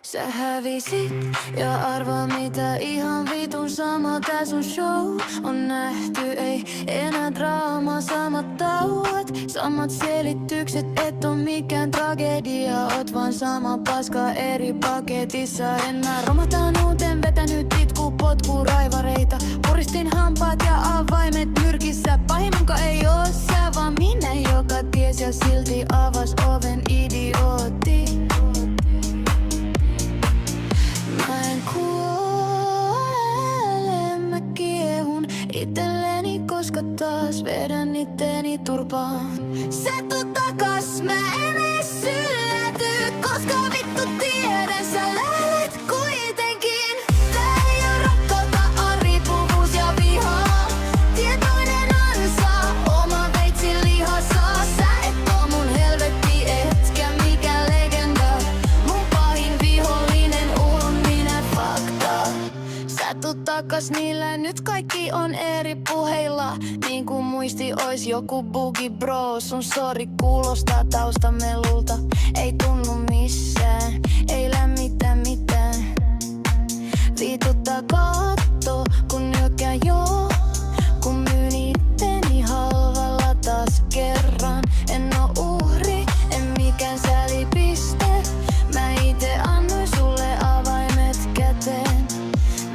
Sä hävisit ja arvaa mitä, ihan vitun sama tää sun show on nähty. Ei enää draamaa, samat tauot, samat selitykset, et on mikään tragedia. Oot vaan sama paska eri paketissa. En mä romahtaan uuteen, vetänyt itku, potku, raivareita. Puristin hampaat ja avaimet nyrkissä. Pahimmanka ei oo sä, vaan minä, joka ties ja silti avas oven, idiootti. Mä en kuole, mä kiehun itselleni, koska taas vedän itteni turpaan. Sä tuut takas, mä en ees ylläty, koska vittu tiedän, sä lähet kuitenkin. Tää ei oo rakkautta, on riippuvuus ja vihaa. Tietoinen ansa, oma veitsi lihassa. Sä et oo mun helvetti, etkä mikä legenda. Mun pahin vihollinen oon minä, fakta. Sä tuut takas, niillä nyt kaikki on eri puheilla. Niin kuin muisti ois joku bugi bro. Sun sori kuulostaa taustamelulta. Ei tunnu missään, ei lämmitä mitään. Vituttaa katto, kun nyökkään joo. Kun myyn itteni halvalla taas kerran. En oo uhri, en mikään sälipiste. Mä ite annoin sulle avaimet käteen.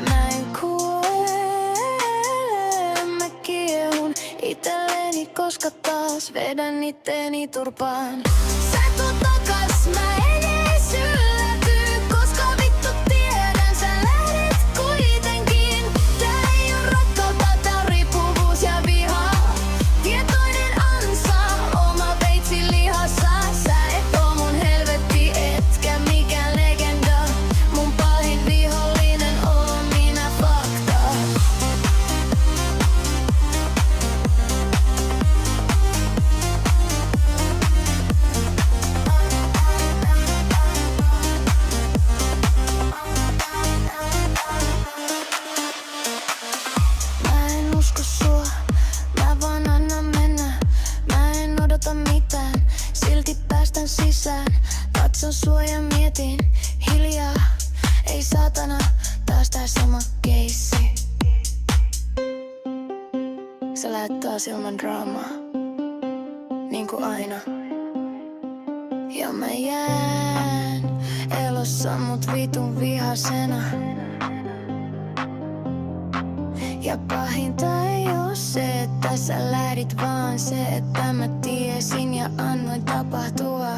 Mä en kuole, mä kiehun itselleni, koska taas vedän itteni turpaan. Sä tuut takas, mä en ees ylläty, koska vittu tiedän, sä lähdet kuitenkin. Tää ei oo rakkautta, tää on riippuvuus ja vihaa. Tietoinen ansa, oma veitsi lihassa. Sä et oo mun helvetti, etkä mikään legenda. Mun pahin vihollinen oon minä, fakta. Mä en usko sua, mä vaan annan mennä. Mä en odota mitään, silti päästän sisään. Katson sua ja mietin hiljaa. Ei saatana, taas tää sama keissi. Sä lähet taas ilman draamaa, niinku aina. Ja mä jään elossa mut vitun vihasena. Ja pahinta ei oo se, että sä lähdit, vaan se, että mä tiesin ja annoin tapahtua.